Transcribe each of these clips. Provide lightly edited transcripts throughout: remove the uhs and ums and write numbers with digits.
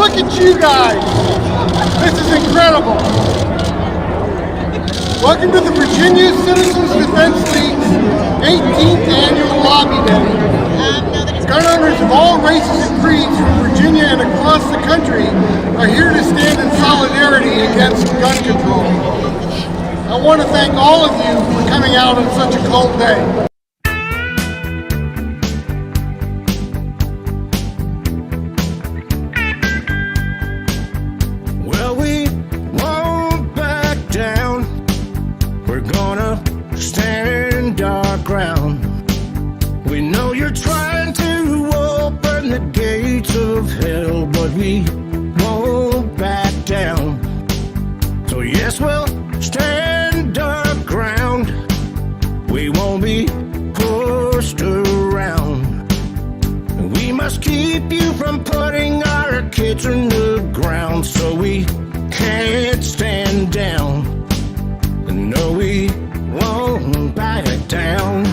look at you guys. This is incredible. Welcome to the Virginia Citizens Defense League's 18th Annual Lobby Day. Gun owners of all races and creeds from Virginia and across the country are here to stand in solidarity against gun control. I want to thank all of you for coming out on such a cold day. Well, we won't back down. We're gonna stand our ground. We know you're trying to open the gates of hell, but we won't back down. So yes, we'll stand our ground. We won't be pushed around. We must keep you from putting our kids in the ground, so we can't stand down. No, we won't back down.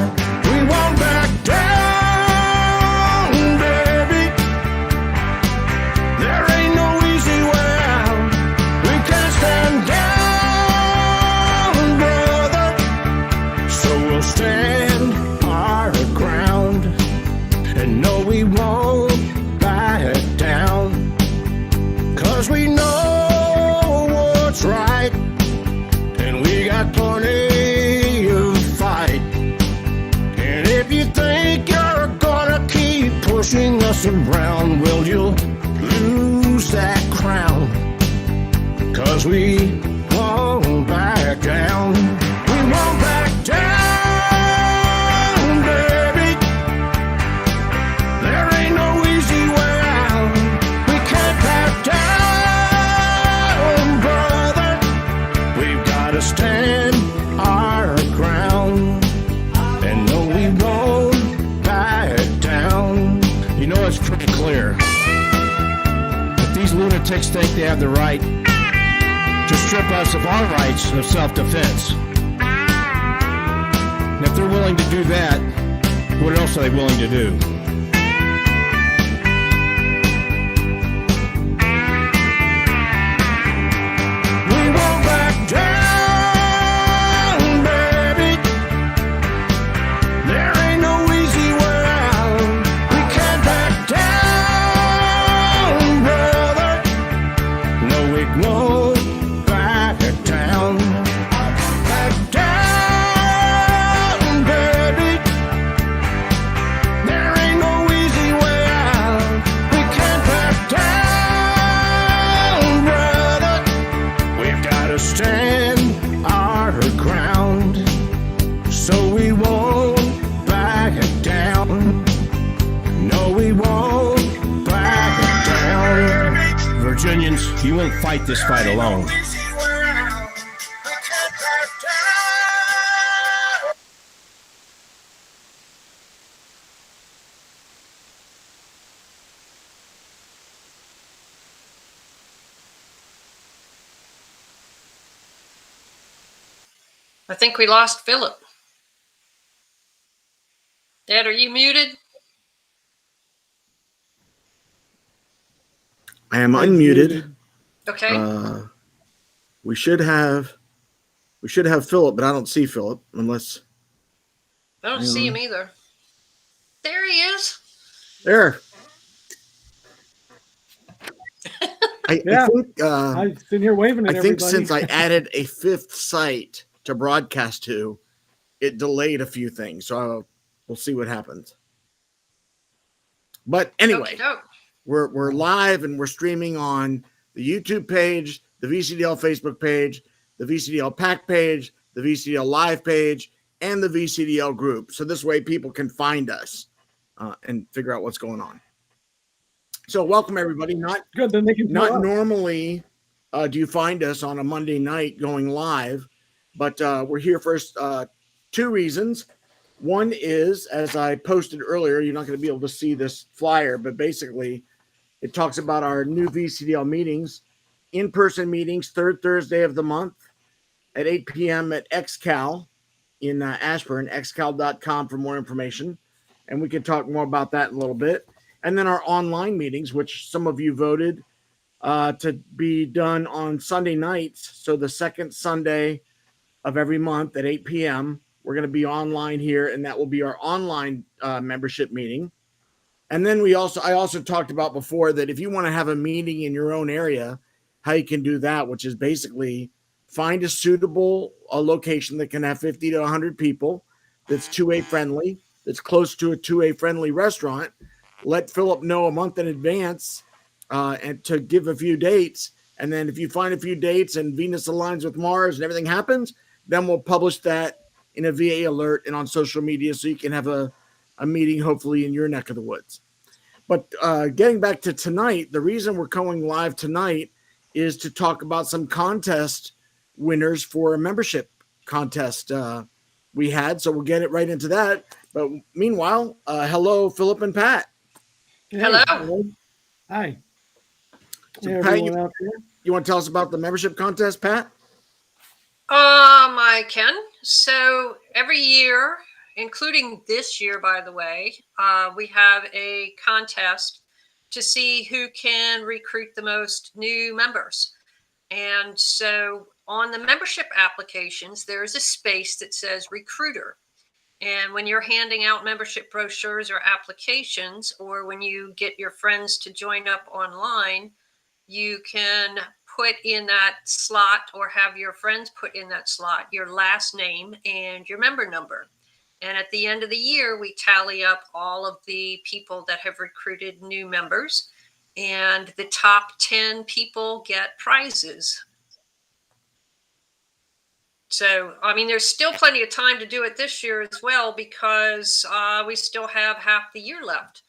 We won't back down, baby. There ain't no easy way out. We can't stand down, brother. So we'll stand our ground. And no, we won't back down. 'Cause we know what's right. And we got plenty of fight. And if you think you're gonna keep pushing us around, well, you'll lose that crown. 'Cause we won't back down. We won't back down, baby. There ain't no easy way out. We can't back down, brother. We've got to stand our ground. And no, we won't back down. You know, it's pretty clear that these lunatics think they have the right to strip us of our rights of self-defense. And if they're willing to do that, what else are they willing to do? We won't back down, baby. There ain't no easy way out. We can't back down, brother. No, we won't back down. Back down, baby. There ain't no easy way out. We can't back down, brother. We've got to stand our ground. So we won't back down. No, we won't back down. Virginians, you won't fight this fight alone. I think we lost Philip. Dad, are you muted? I am unmuted. Okay. We should have Philip, but I don't see Philip unless I don't see him either. There he is. there. I think I'm sitting here waving at I think everybody. since I added a fifth site to broadcast to, it delayed a few things. So we'll see what happens. But anyway, Okey-doke. we're live and we're streaming on the YouTube page, the VCDL Facebook page, the VCDL Pack page, the VCDL Live page, and the VCDL group. So this way people can find us and figure out what's going on. So welcome everybody. Not Good, then they can not normally do you find us on a Monday night going live, but we're here for two reasons. One is, as I posted earlier, you're not going to be able to see this flyer, but basically it talks about our new VCDL meetings, in-person meetings, third Thursday of the month at 8 p.m. at XCal in Ashburn, xcal.com for more information. And we can talk more about that in a little bit. And then our online meetings, which some of you voted to be done on Sunday nights. So the second Sunday of every month at 8 p.m. We're going to be online here, and that will be our online membership meeting. And then I also talked about before that if you want to have a meeting in your own area, how you can do that, which is basically find a suitable location that can have 50 to 100 people, that's 2A friendly, that's close to a 2A friendly restaurant. Let Philip know a month in advance and to give a few dates. And then if you find a few dates and Venus aligns with Mars and everything happens, then we'll publish that in a VA alert and on social media so you can have a meeting hopefully in your neck of the woods. But getting back to tonight, the reason we're going live tonight is to talk about some contest winners for a membership contest we had. So we'll get it right into that. But meanwhile, hello, Philip and Pat. Hey, hello. Hi. So hey, Pat, you want to tell us about the membership contest, Pat? I can. So every year, including this year, by the way, we have a contest to see who can recruit the most new members. And so on the membership applications, there's a space that says recruiter. And when you're handing out membership brochures or applications, or when you get your friends to join up online, you can put in that slot or have your friends put in that slot your last name and your member number. And at the end of the year, we tally up all of the people that have recruited new members, and the top 10 people get prizes. So, I mean, there's still plenty of time to do it this year as well, because we still have half the year left.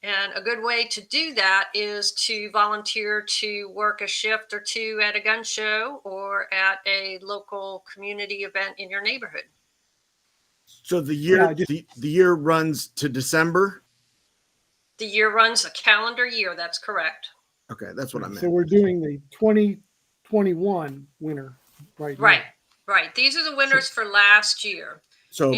And a good way to do that is to volunteer to work a shift or two at a gun show or at a local community event in your neighborhood. So the year the year runs to December? The year runs a calendar year, that's correct. Okay, that's what I meant. So we're doing the 2021 winner right now. Right. These are the winners for last year. So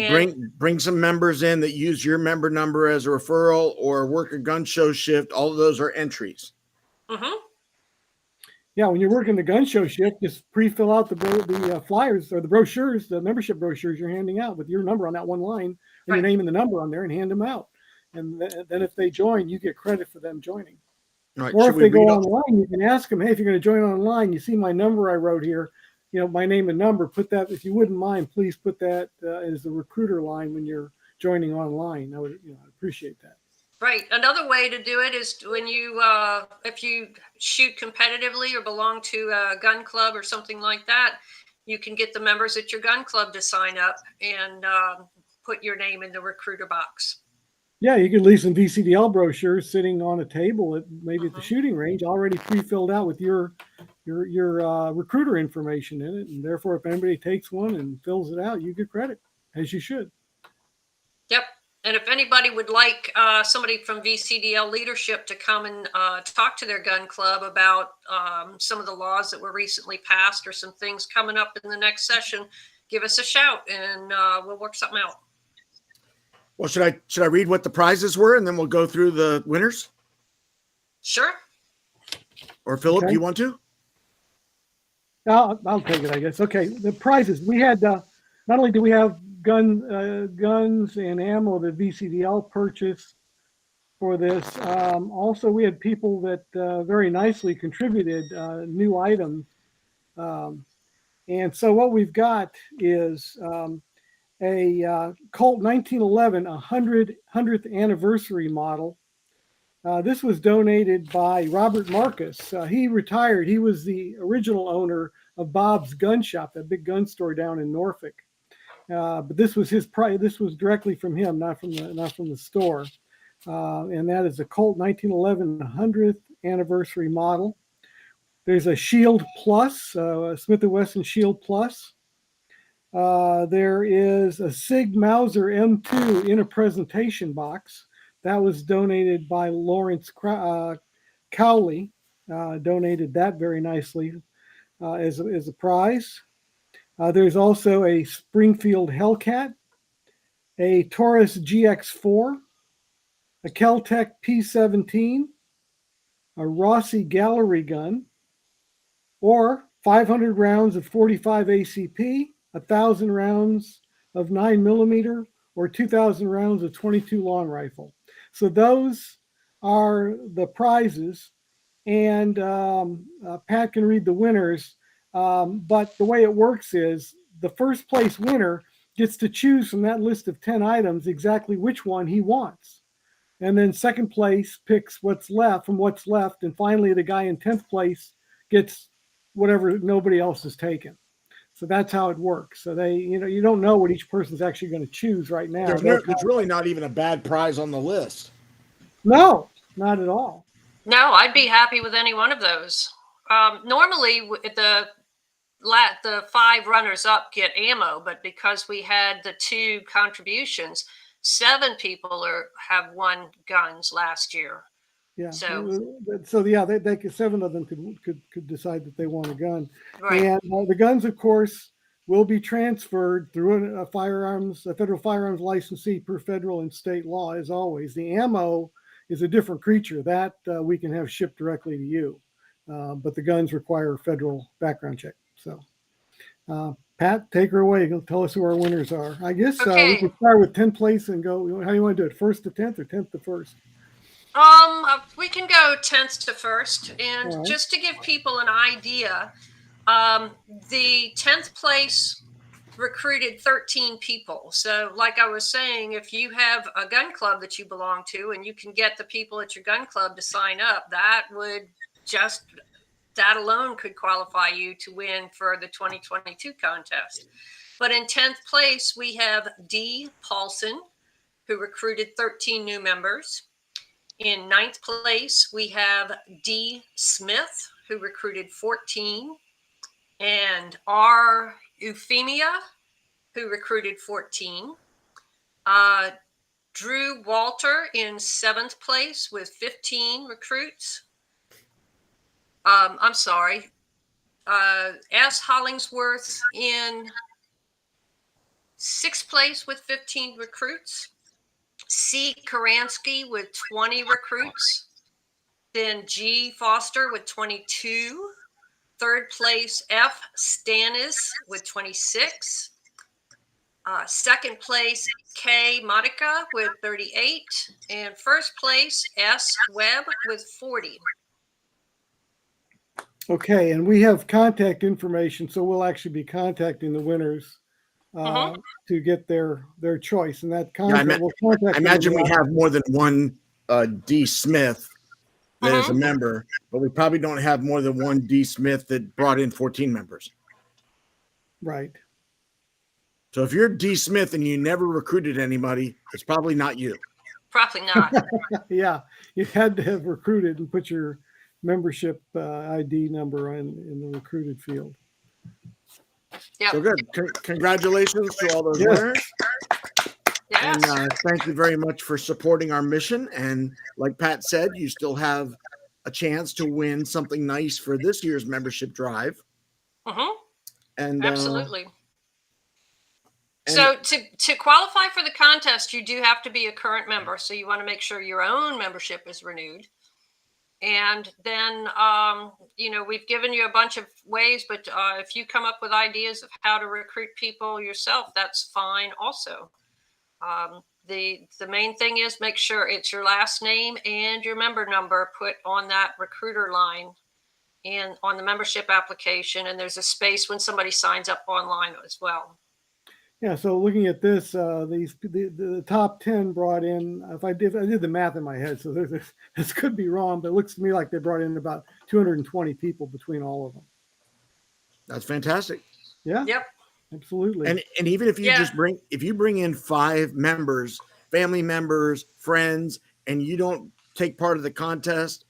bring some members in that use your member number as a referral or work a gun show shift. All of those are entries. Mm-hmm. Yeah, when you're working the gun show shift, just pre-fill out the flyers or the brochures, the membership brochures you're handing out with your number on that one line and your name and the number on there, and hand them out. And then if they join, you get credit for them joining. Right. Or if they go online, you can ask them, hey, if you're going to join online, you see my number I wrote here. You know, my name and number, put that, if you wouldn't mind, please put that as the recruiter line when you're joining online. I would, I'd appreciate that. Right. Another way to do it is when you, if you shoot competitively or belong to a gun club or something like that, you can get the members at your gun club to sign up and put your name in the recruiter box. Yeah, you could leave some VCDL brochures sitting on a table at maybe at the shooting range, already pre-filled out with your recruiter information in it, and therefore, if anybody takes one and fills it out, you get credit, as you should. Yep. And if anybody would like somebody from VCDL leadership to come and talk to their gun club about some of the laws that were recently passed or some things coming up in the next session, give us a shout and we'll work something out. Well, should I read what the prizes were and then we'll go through the winners? Sure. Or Philip, you want to? I'll take it, I guess. Okay, the prizes. We had, not only do we have guns and ammo that VCDL purchased for this, also we had people that very nicely contributed new items. And so what we've got is a Colt 1911 100th anniversary model. This was donated by Robert Marcus. He retired. He was the original owner of Bob's Gun Shop, that big gun store down in Norfolk. But this was his price. This was directly from him, not from the store. And that is a Colt 1911 100th anniversary model. There's a Shield Plus, a Smith & Wesson Shield Plus. There is a Sig Mauser M2 in a presentation box. That was donated by Lawrence Cowley. Donated that very nicely as a prize. There's also a Springfield Hellcat, a Taurus GX4, a Keltec P17, a Rossi Gallery gun, or 500 rounds of 45 ACP, 1,000 rounds of 9mm, or 2,000 rounds of 22 long rifle. So those are the prizes, and Pat can read the winners. But the way it works is the first place winner gets to choose from that list of 10 items exactly which one he wants. And then second place picks what's left from what's left. And finally, the guy in 10th place gets whatever nobody else has taken. So that's how it works. So they, you don't know what each person's actually going to choose right now. There's really not even a bad prize on the list. No, not at all. No, I'd be happy with any one of those. Normally, the 5 runners up get ammo, but because we had the 2 contributions, 7 people have won guns last year. Yeah. So yeah, they could, 7 of them could decide that they want a gun. right. And the guns, of course, will be transferred through a federal firearms licensee per federal and state law, as always. The ammo is a different creature that we can have shipped directly to you, but the guns require a federal background check. So, Pat, take her away. Tell us who our winners are. I guess Okay. we can start with 10th place and go. How do you want to do it? 1st to 10th or 10th to 1st? We can go 10th to 1st, and right. Just to give people an idea, the 10th place recruited 13 people. So like I was saying, if you have a gun club that you belong to and you can get the people at your gun club to sign up, that alone could qualify you to win for the 2022 contest. But in 10th place, we have D. Paulson, who recruited 13 new members. In 9th place, we have D. Smith, who recruited 14, and R. Euphemia, who recruited 14. Drew Walter in 7th place with 15 recruits. I'm sorry. S. Hollingsworth in 6th place with 15 recruits. C. Karansky with 20 recruits. Then G. Foster with 22. 3rd place, F. Stanis with 26. 2nd place, K. Modica with 38. And 1st place, S. Webb with 40. Okay, and we have contact information, so we'll actually be contacting the winners to get their choice. And that contact, I imagine we have more than one D. Smith that is a member, but we probably don't have more than one D. Smith that brought in 14 members. Right. So if you're D. Smith and you never recruited anybody, it's probably not you. Probably not. Yeah, you had to have recruited and put your membership ID number in the recruited field. Yep. So good. Congratulations to all those winners. Yes. And thank you very much for supporting our mission. And like Pat said, you still have a chance to win something nice for this year's membership drive. And absolutely. So to qualify for the contest, you do have to be a current member. So you want to make sure your own membership is renewed. And then, we've given you a bunch of ways, but if you come up with ideas of how to recruit people yourself, that's fine also. The main thing is make sure it's your last name and your member number put on that recruiter line and on the membership application. And there's a space when somebody signs up online as well. Yeah, so looking at this, the top 10 brought in. I did the math in my head, so this could be wrong, but it looks to me like they brought in about 220 people between all of them. That's fantastic. Yeah. Yep. Absolutely. And even if you bring in 5 members, family members, friends, and you don't take part of the contest,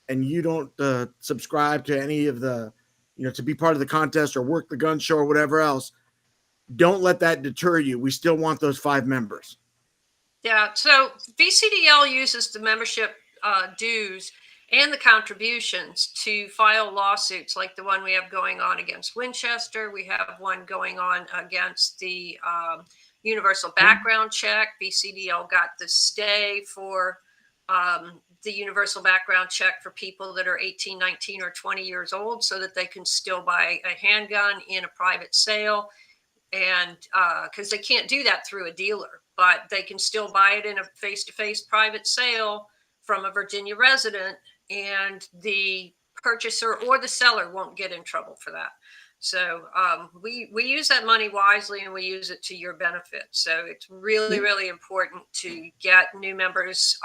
and you don't subscribe to any of the, to be part of the contest or work the gun show or whatever else, don't let that deter you. We still want those 5 members. Yeah. So VCDL uses the membership dues and the contributions to file lawsuits like the one we have going on against Winchester. We have one going on against the universal background check. VCDL got the stay for the universal background check for people that are 18, 19, or 20 years old so that they can still buy a handgun in a private sale. And because they can't do that through a dealer, but they can still buy it in a face-to-face private sale from a Virginia resident, and the purchaser or the seller won't get in trouble for that. So we use that money wisely, and we use it to your benefit. So it's really, really important to get new members,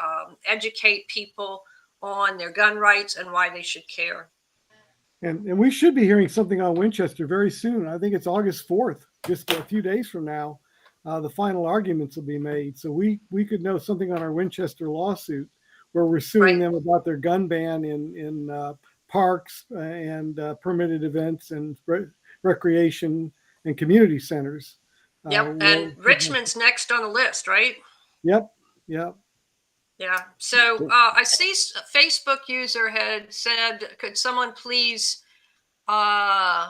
educate people on their gun rights and why they should care. And we should be hearing something on Winchester very soon. I think it's August 4th, just a few days from now. The final arguments will be made. So we could know something on our Winchester lawsuit where we're suing them about their gun ban in parks and permitted events and recreation and community centers. Yep. And Richmond's next on the list, right? Yep. Yeah. So I see a Facebook user had said, could someone please, Yunkin,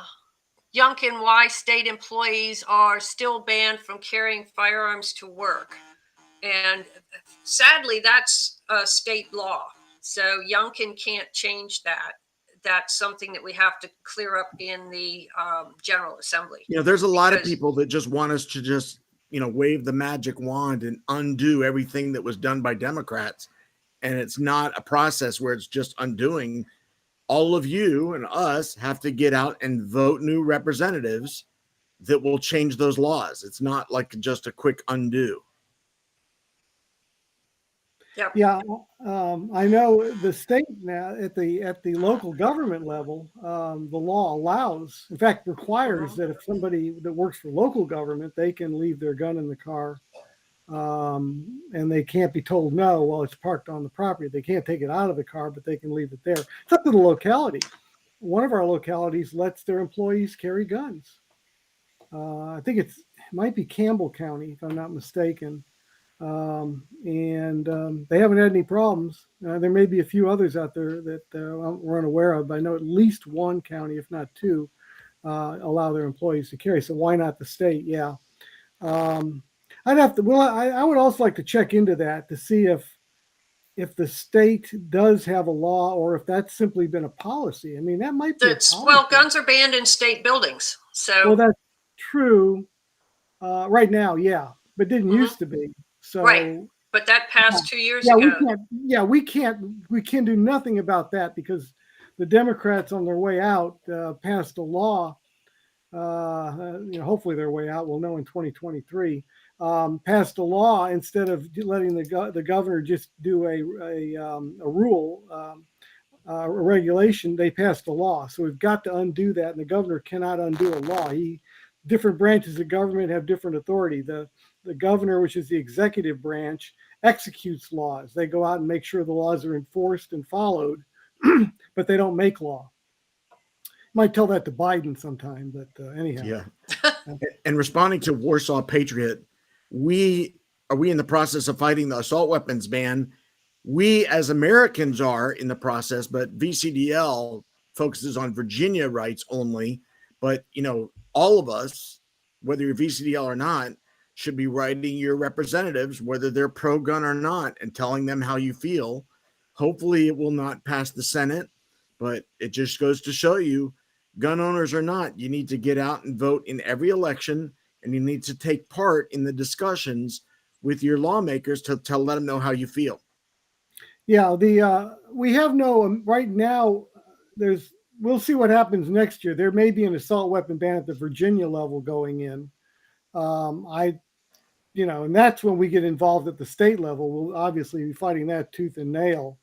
why state employees are still banned from carrying firearms to work? And sadly, that's a state law. So Yunkin can't change that. That's something that we have to clear up in the General Assembly. There's a lot of people that just want us to just, wave the magic wand and undo everything that was done by Democrats. And it's not a process where it's just undoing. All of you and us have to get out and vote new representatives that will change those laws. It's not like just a quick undo. Yep. Yeah, I know the state now at the local government level, the law allows, in fact, requires that if somebody that works for local government, they can leave their gun in the car, and they can't be told no while it's parked on the property. They can't take it out of the car, but they can leave it there. It's up to the locality. One of our localities lets their employees carry guns. I think it might be Campbell County, if I'm not mistaken. They haven't had any problems. There may be a few others out there that we're unaware of, but I know at least one county, if not two, allow their employees to carry. So why not the state? Yeah. I'd have to, I would also like to check into that to see if the state does have a law or if that's simply been a policy. I mean, that might be well, guns are banned in state buildings. So well, that's true right now, yeah, but didn't used to be. So right, but that passed 2 years ago. We can't do nothing about that because the Democrats on their way out passed a law. Hopefully their way out, we'll know in 2023. Passed a law instead of letting the governor just do a rule, a regulation. They passed a law, so we've got to undo that, and the governor cannot undo a law. Different branches of government have different authority. The governor, which is the executive branch, executes laws. They go out and make sure the laws are enforced and followed, but they don't make law. Might tell that to Biden sometime, but anyhow. Yeah. And responding to Warsaw Patriot, we in the process of fighting the assault weapons ban. We as Americans are in the process, but VCDL focuses on Virginia rights only. But, all of us, whether you're VCDL or not, should be writing your representatives, whether they're pro-gun or not, and telling them how you feel. Hopefully it will not pass the Senate, but it just goes to show you, gun owners or not, you need to get out and vote in every election, and you need to take part in the discussions with your lawmakers to let them know how you feel. Yeah, we have no right now. We'll see what happens next year. There may be an assault weapon ban at the Virginia level going in. And that's when we get involved at the state level. We'll obviously be fighting that tooth and nail,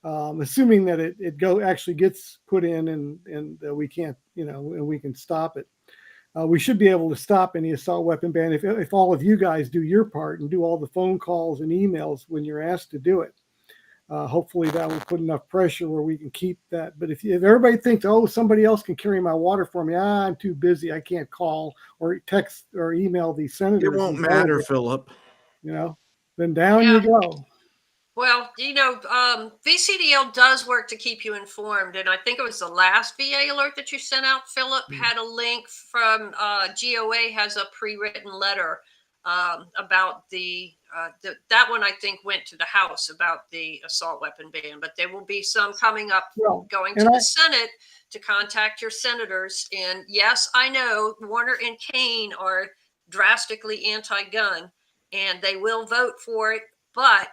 assuming that it actually gets put in and we can't, and we can stop it. We should be able to stop any assault weapon ban if all of you guys do your part and do all the phone calls and emails when you're asked to do it. Hopefully that will put enough pressure where we can keep that. But if everybody thinks, oh, somebody else can carry my water for me, I'm too busy, I can't call or text or email these senators. It won't matter, Philip. Then down you go. Well, VCDL does work to keep you informed. And I think it was the last VA alert that you sent out, Philip, had a link from GOA has a pre-written letter about the That one I think went to the House about the assault weapon ban, but there will be some coming up Well, going and to the Senate to contact your senators. And yes, I know Warner and Kane are drastically anti-gun and they will vote for it, but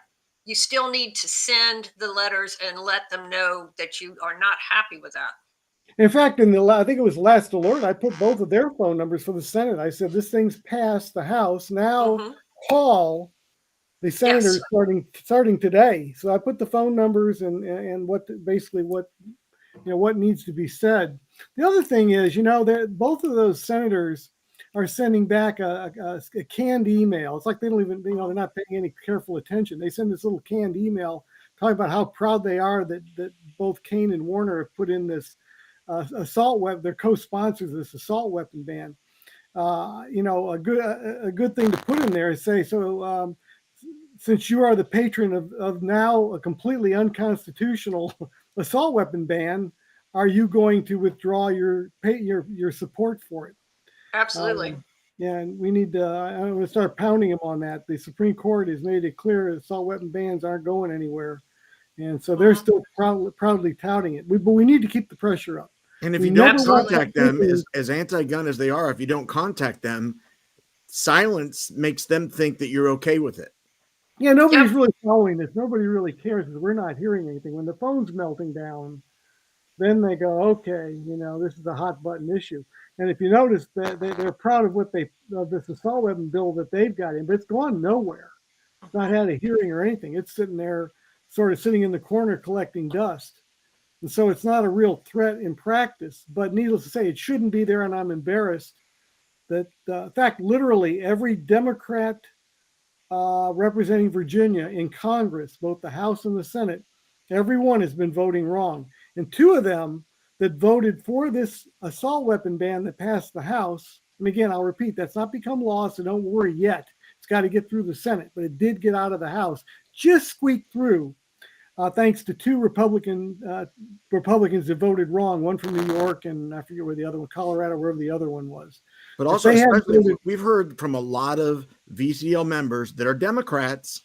you still need to send the letters and let them know that you are not happy with that. In fact, I think it was last alert, I put both of their phone numbers for the Senate. I said, this thing's passed the House. Now Mhm. call the senators Yes. starting today. So I put the phone numbers and what basically what what needs to be said. The other thing is, both of those senators are sending back a canned email. It's like they don't even, they're not paying any careful attention. They send this little canned email talking about how proud they are that both Kane and Warner have put in this assault weapon. They're co-sponsors of this assault weapon ban. A good thing to put in there is say, so since you are the patron of now a completely unconstitutional assault weapon ban, are you going to withdraw your support for it? Absolutely. Yeah, and we need to. I'm going to start pounding them on that. The Supreme Court has made it clear assault weapon bans aren't going anywhere, and so they're still proudly touting it. But we need to keep the pressure up. And if We you don't never want contact them, anything- as anti-gun as they are, if you don't contact them, silence makes them think that you're okay with it. Yeah, nobody's Yep. really following this. Nobody really cares because we're not hearing anything. When the phone's melting down, then they go, okay, this is a hot button issue. And if you notice that they're proud of what this assault weapon bill that they've got in, but it's gone nowhere. It's not had a hearing or anything. It's sitting there, sort of sitting in the corner collecting dust. And so it's not a real threat in practice. But needless to say, it shouldn't be there. And I'm embarrassed that, in fact, literally every Democrat representing Virginia in Congress, both the House and the Senate, everyone has been voting wrong. And two of them that voted for this assault weapon ban that passed the House, and again, I'll repeat, that's not become law, so don't worry yet. It's got to get through the Senate, but it did get out of the House, just squeaked through, thanks to two Republicans that voted wrong, one from New York and I forget where the other one, Colorado, wherever the other one was. But also, especially, we've heard from a lot of VCDL members that are Democrats,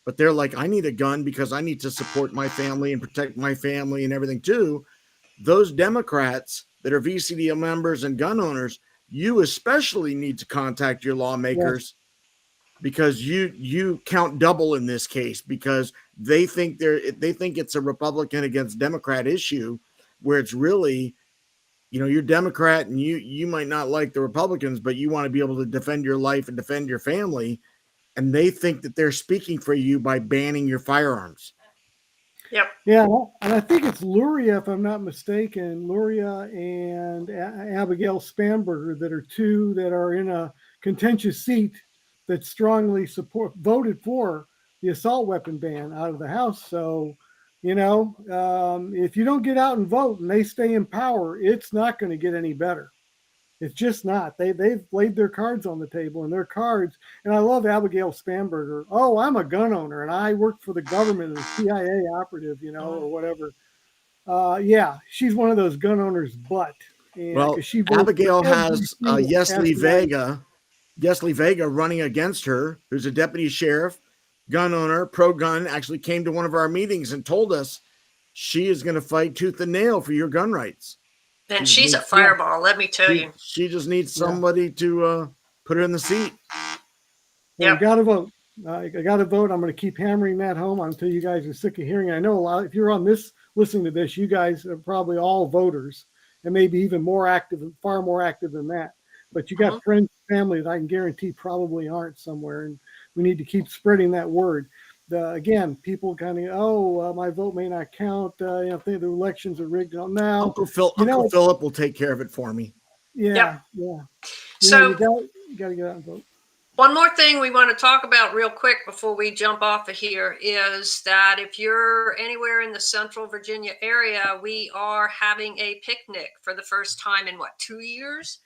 but they're like, I need a gun because I need to support my family and protect my family and everything too. Those Democrats that are VCDL members and gun owners, you especially need to contact your lawmakers because you count double in this case because they think it's a Republican against Democrat issue where it's really, you're Democrat and you might not like the Republicans, but you want to be able to defend your life and defend your family. And they think that they're speaking for you by banning your firearms. Yep. Yeah, and I think it's Luria, if I'm not mistaken, Luria and Abigail Spanberger that are two that are in a contentious seat that strongly voted for the assault weapon ban out of the House. So, if you don't get out and vote and they stay in power, it's not going to get any better. It's just not. They've laid their cards on the table, and their cards. And I love Abigail Spanberger. Oh, I'm a gun owner, and I work for the government as a CIA operative, or whatever. Yeah, she's one of those gun owners, but Well, she Abigail has Yesley Vega running against her, who's a deputy sheriff, gun owner, pro-gun, actually came to one of our meetings and told us she is going to fight tooth and nail for your gun rights. And she's a fireball, let me tell you. She just needs somebody to put her in the seat. Well, got to vote. I got to vote. I'm going to keep hammering that home until you guys are sick of hearing. I know a lot. If you're on this, listening to this, you guys are probably all voters, and maybe even more active, far more active than that. But you got friends, family that I can guarantee probably aren't somewhere, and we need to keep spreading that word. Again, people kind of, my vote may not count. If the elections are rigged. Now, Uncle Philip will take care of it for me. Yeah. So you got to get out and vote. One more thing we want to talk about real quick before we jump off of here is that if you're anywhere in the Central Virginia area, we are having a picnic for the first time in 2 years?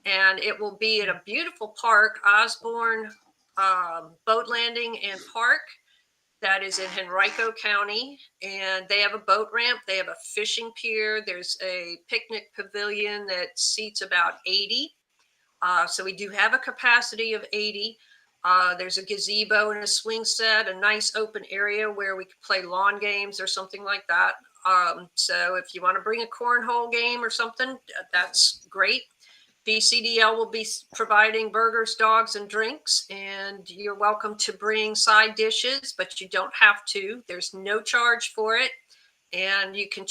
And it will be at a beautiful park, Osborne Boat Landing and Park. That is in Henrico County, and they have a boat ramp. They have a fishing pier. There's a picnic pavilion that seats about 80. So we do have a capacity of 80. There's a gazebo and a swing set, a nice open area where we could play lawn games or something like that. So if you want to bring a cornhole game or something, that's great. VCDL will be providing burgers, dogs, and drinks, and you're welcome to bring side dishes, but you don't have to. There's no charge for it. And you can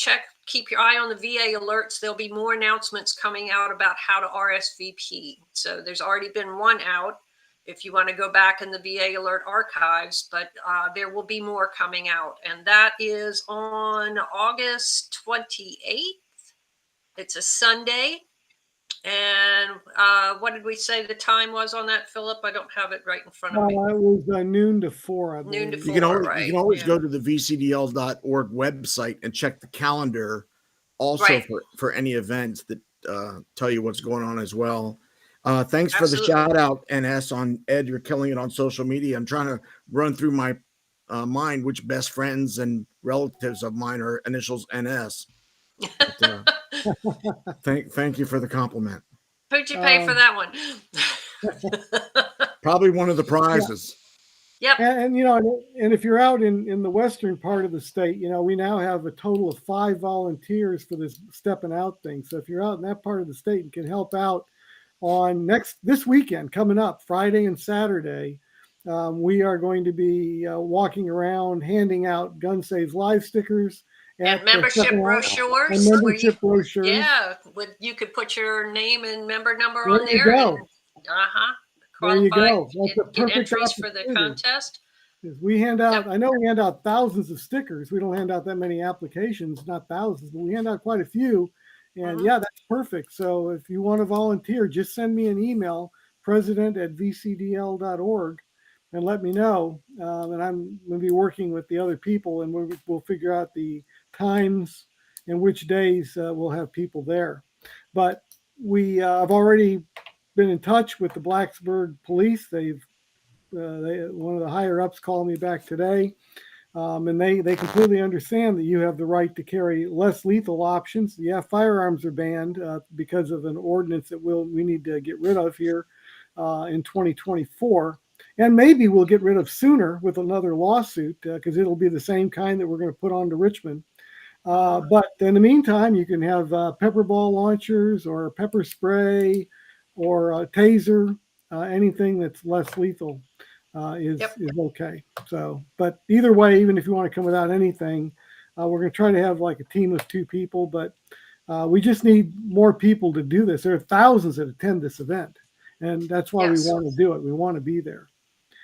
keep your eye on the VA alerts. There'll be more announcements coming out about how to RSVP. So there's already been one out if you want to go back in the VA alert archives, but there will be more coming out. And that is on August 28th. It's a Sunday. And what did we say the time was on that, Philip? I don't have it right in front of me. It was noon to 4, I believe. Noon to You 4, can always, right? you can always go to the VCDL.org website and check the calendar also Right. for any events that tell you what's going on as well. Thanks for Absolutely. the shout out, NS, on Ed. You're killing it on social media. I'm trying to run through my mind which best friends and relatives of mine are initials NS. But, thank you for the compliment. Who'd you pay for that one? Probably one of the prizes. Yep. And you know, and if you're out in the western part of the state, you know, we now have a total of 5 volunteers for this stepping out thing. So if you're out in that part of the state and can help out on this weekend coming up, Friday and Saturday, we are going to be walking around handing out Gun Saves Live stickers And membership brochures. And membership brochures. Yeah, you could put your name and member number There on you there. go. And, there you go. That's a perfect entries for the contest. We hand out, I know we hand out thousands of stickers. We don't hand out that many applications, not thousands, but we hand out quite a few. And yeah, that's perfect. So if you want to volunteer, just send me an email, president@vcdl.org, and let me know. And I'm going to be working with the other people, and we'll figure out the times and which days we'll have people there. But I've already been in touch with the Blacksburg police. One of the higher ups called me back today, and they completely understand that you have the right to carry less lethal options. Yeah, firearms are banned because of an ordinance that we need to get rid of here in 2024, and maybe we'll get rid of sooner with another lawsuit because it'll be the same kind that we're going to put on to Richmond. But in the meantime, you can have pepper ball launchers or pepper spray or a taser, anything that's less lethal. Is okay. So, but either way, even if you want to come without anything, we're going to try to have like a team of 2 people, but we just need more people to do this. There are thousands that attend this event, and that's why we want to do it. We want to be there.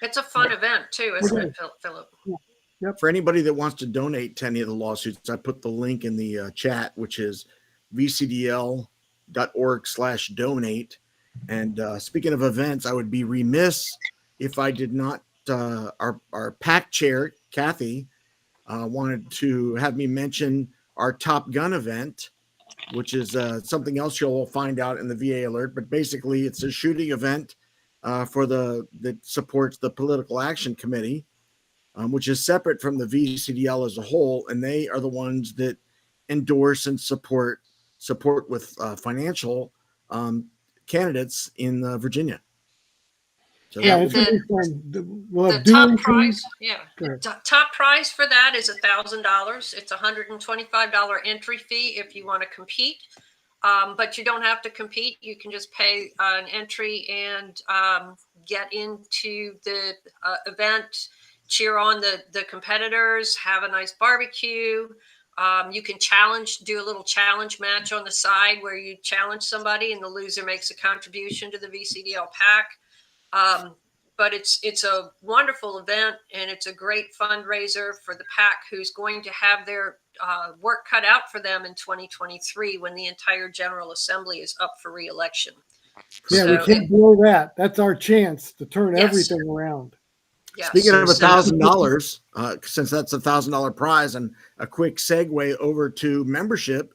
It's a fun event too, isn't it, Philip? Yeah. Yep. For anybody that wants to donate to any of the lawsuits, I put the link in the chat, which is vcdl.org/donate. And speaking of events, I would be remiss if I did not, our PAC chair, Kathy, wanted to have me mention our Top Gun event, which is something else you'll find out in the VA alert. But basically, it's a shooting event that supports the Political Action Committee, which is separate from the VCDL as a whole. And they are the ones that endorse and support with financial candidates in Virginia. So and the top prize, top prize for that is $1,000. It's $125 entry fee if you want to compete, but you don't have to compete. You can just pay an entry and get into the event, cheer on the competitors, have a nice barbecue. You can do a little challenge match on the side where you challenge somebody and the loser makes a contribution to the VCDL PAC. But it's a wonderful event, and it's a great fundraiser for the PAC, who's going to have their work cut out for them in 2023 when the entire General Assembly is up for re-election. Yeah, so we can't blow that. That's our chance to turn everything around. Yes. Speaking of $1,000, since that's $1,000 prize, and a quick segue over to membership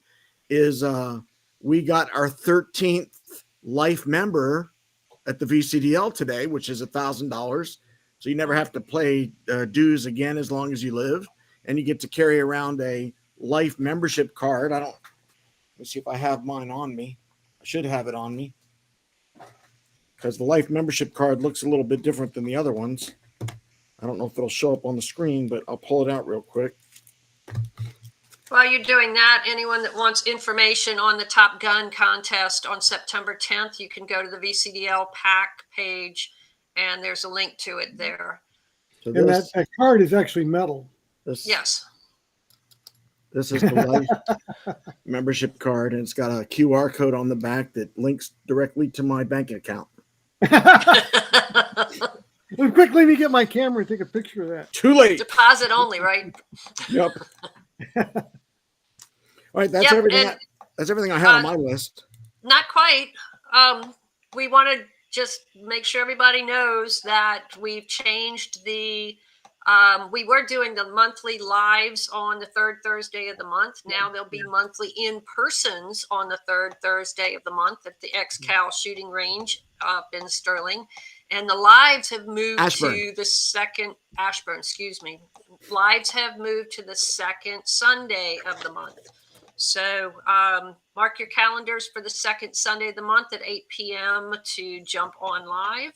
is we got our 13th life member at the VCDL today, which is $1,000. So you never have to pay dues again as long as you live, and you get to carry around a life membership card. Let's see if I have mine on me. I should have it on me. because the life membership card looks a little bit different than the other ones. I don't know if it'll show up on the screen, but I'll pull it out real quick. While you're doing that, anyone that wants information on the Top Gun contest on September 10th, you can go to the VCDL PAC page, and there's a link to it there. So And that card is actually metal. Yes. This is the life membership card, and it's got a QR code on the back that links directly to my bank account. Well, quickly, let me get my camera and take a picture of that. Too late. Deposit only, right? Yep. All right, that's everything. That's everything I have on my list. Not quite. We want to just make sure everybody knows that we've changed the. We were doing the monthly lives on the third Thursday of the month. Now there'll be monthly in-persons on the third Thursday of the month at the ex-Cal shooting range up in Sterling. And the lives have moved to the second, Ashburn, excuse me. Lives have moved to the second Sunday of the month. So mark your calendars for the second Sunday of the month at 8 p.m. to jump on live.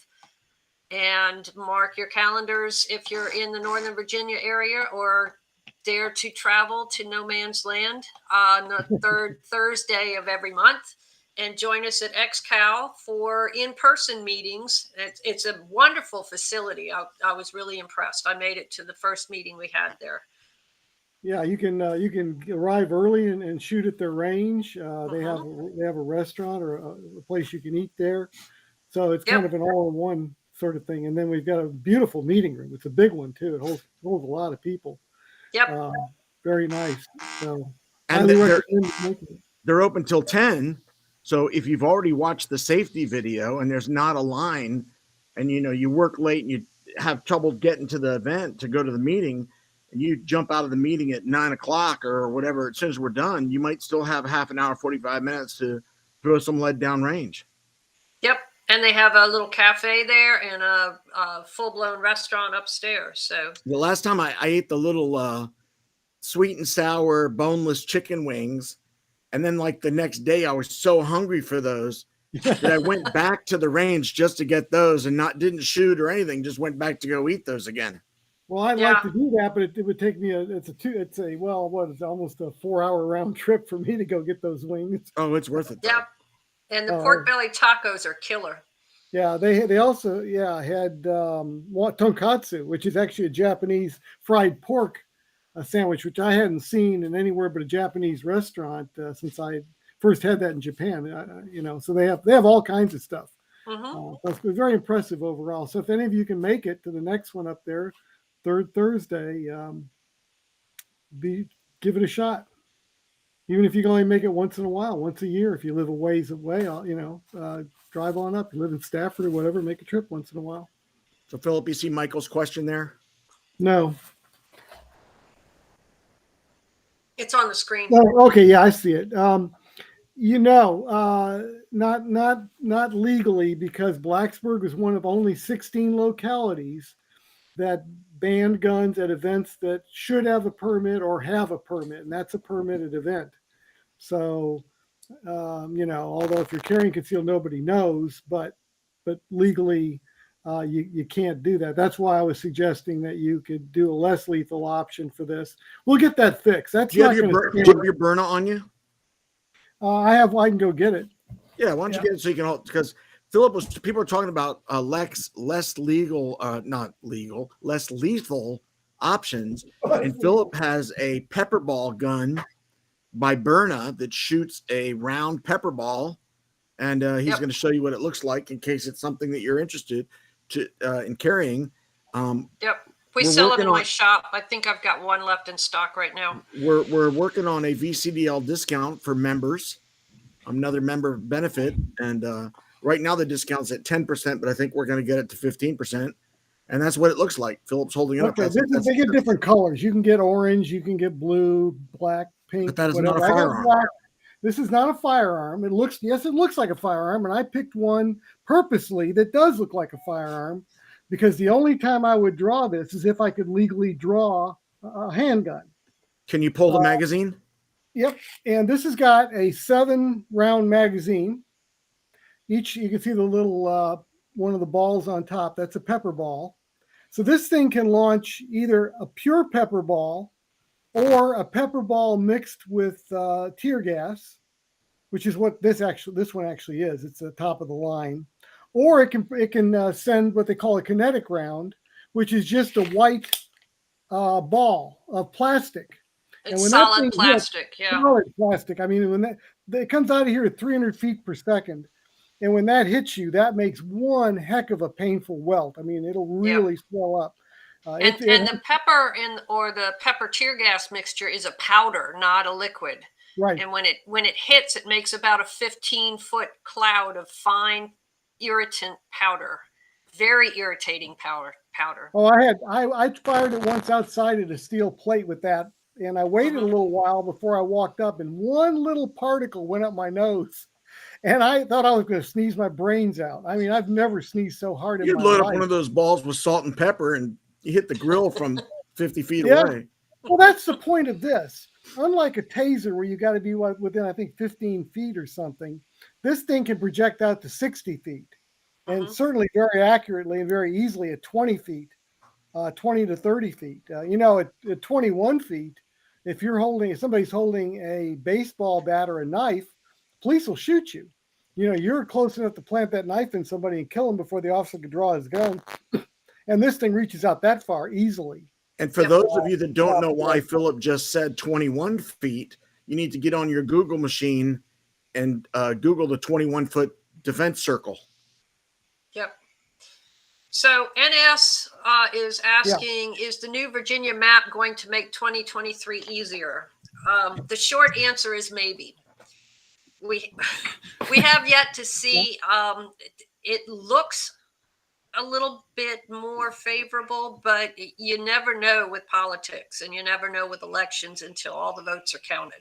And mark your calendars if you're in the Northern Virginia area or dare to travel to no man's land on the third Thursday of every month. And join us at XCal for in-person meetings. It's a wonderful facility. I was really impressed. I made it to the first meeting we had there. Yeah, you can arrive early and shoot at their range. They have a restaurant or a place you can eat there. So it's kind of an all-in-one sort of thing. And then we've got a beautiful meeting room. It's a big one too. It holds a lot of people. Yep. Very nice. So and they're open till 10. So if you've already watched the safety video and there's not a line and, you work late and you have trouble getting to the event to go to the meeting and you jump out of the meeting at 9 o'clock or whatever, as soon as we're done, you might still have half an hour, 45 minutes to throw some lead down range. Yep. And they have a little cafe there and a full-blown restaurant upstairs. So the last time I ate the little sweet and sour boneless chicken wings, and then like the next day I was so hungry for those that I went back to the range just to get those and didn't shoot or anything, just went back to go eat those again. Well, I'd like to do that, but it would take me it's almost a 4-hour round trip for me to go get those wings. Oh, it's worth it. Yep. And the pork belly tacos are killer. Yeah, they also had tonkatsu, which is actually a Japanese fried pork sandwich, which I hadn't seen in anywhere but a Japanese restaurant since I first had that in Japan. So they have all kinds of stuff. So it's very impressive overall. So if any of you can make it to the next one up there, third Thursday, give it a shot. Even if you can only make it once in a while, once a year, if you live a ways away, drive on up. You live in Stafford or whatever, make a trip once in a while. So Philip, you see Michael's question there? No. It's on the screen. Oh, okay, yeah, I see it. Not legally, because Blacksburg was one of only 16 localities that banned guns at events that should have a permit or have a permit, and that's a permitted event. So, although if you're carrying concealed, nobody knows, but legally, you can't do that. That's why I was suggesting that you could do a less lethal option for this. We'll get that fixed. That's do you have your Byrna on you? I can go get it. Yeah, why don't you get it so you can, because people are talking about less lethal options. And Philip has a pepper ball gun by Byrna that shoots a round pepper ball. And he's going to show you what it looks like in case it's something that you're interested in carrying. We sell them in my shop. I think I've got one left in stock right now. We're working on a VCDL discount for members, another member benefit. And right now the discount's at 10%, but I think we're going to get it to 15%. And that's what it looks like. Philip's holding it up. They get different colors. You can get orange, you can get blue, black, pink. But that is whatever. not a firearm. This is not a firearm. It looks like a firearm, and I picked one purposely that does look like a firearm, because the only time I would draw this is if I could legally draw a handgun. Can you pull the magazine? Yep. And this has got a 7-round magazine. You can see the little one of the balls on top. That's a pepper ball. So this thing can launch either a pure pepper ball or a pepper ball mixed with tear gas, which is what this one actually is. It's the top of the line. Or it can send what they call a kinetic round, which is just a white ball of plastic. It's solid plastic, yeah. Solid plastic. I mean, when it comes out of here at 300 feet per second, and when that hits you, that makes one heck of a painful welt. I mean, it'll really swell up. And the pepper or the pepper tear gas mixture is a powder, not a liquid. Right. And when it hits, it makes about a 15-foot cloud of fine irritant powder. Very irritating powder. Oh, I fired it once outside at a steel plate with that, and I waited a little while before I walked up, and one little particle went up my nose, and I thought I was going to sneeze my brains out. I mean, I've never sneezed so hard in my life. You load up one of those balls with salt and pepper, and you hit the grill from 50 feet away. Well, that's the point of this. Unlike a taser where you got to be within, I think, 15 feet or something, this thing can project out to 60 feet. And certainly very accurately and very easily at 20 feet, 20 to 30 feet. At 21 feet, if somebody's holding a baseball bat or a knife, police will shoot you. You're close enough to plant that knife in somebody and kill him before the officer could draw his gun. And this thing reaches out that far easily. And for those of you that don't know why Philip just said 21 feet, you need to get on your Google machine and Google the 21-foot defense circle. Yep. So NS is asking, is the new Virginia map going to make 2023 easier? The short answer is maybe. We have yet to see. It looks a little bit more favorable, but you never know with politics, and you never know with elections until all the votes are counted.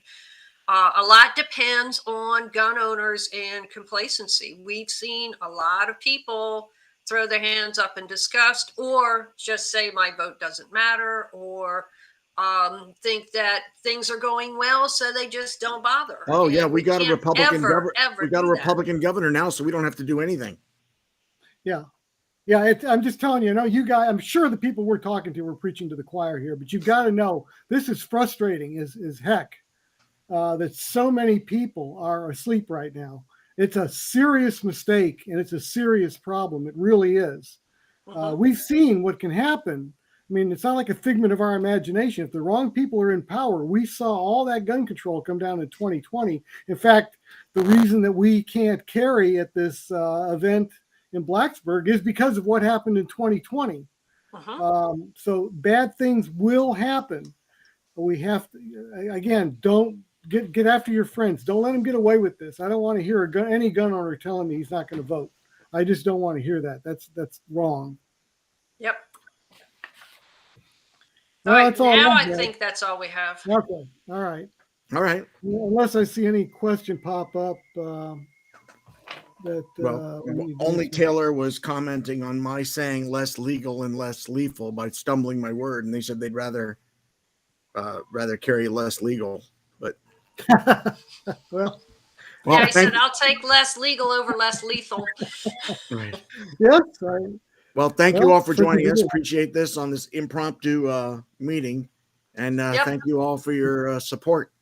A lot depends on gun owners and complacency. We've seen a lot of people throw their hands up in disgust, or just say my vote doesn't matter, or think that things are going well, so they just don't bother. Oh yeah, we got a Republican governor. We got a Republican governor now, so we don't have to do anything. Yeah. I'm just telling you, you guys, I'm sure the people we're talking to were preaching to the choir here, but you got to know this is frustrating as heck. That so many people are asleep right now. It's a serious mistake, and it's a serious problem. It really is. We've seen what can happen. I mean, it's not like a figment of our imagination. If the wrong people are in power, we saw all that gun control come down in 2020. In fact, the reason that we can't carry at this event in Blacksburg is because of what happened in 2020. So bad things will happen. We have to, again, don't get after your friends. Don't let them get away with this. I don't want to hear any gun owner telling me he's not going to vote. I just don't want to hear that. That's wrong. Yep. Well, all right, now I think that's all we have. Okay. All right. Well, unless I see any question pop up. Only Taylor was commenting on my saying less legal and less lethal by stumbling my word, and they said they'd rather carry less legal. But well, I said I'll take less legal over less lethal. Right. Yes. Well, thank you all for joining us. Appreciate this on this impromptu meeting, and thank you all for your support.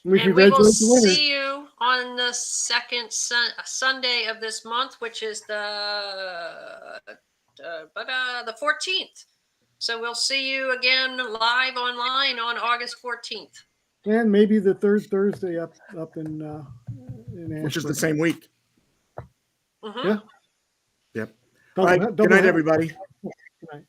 And we will see you on the second Sunday of this month, which is the 14th. So we'll see you again live online on August 14th. And maybe the third Thursday up in Ashburn. Which is the same week. Yeah. Yep. All right. Good night, everybody. Good night.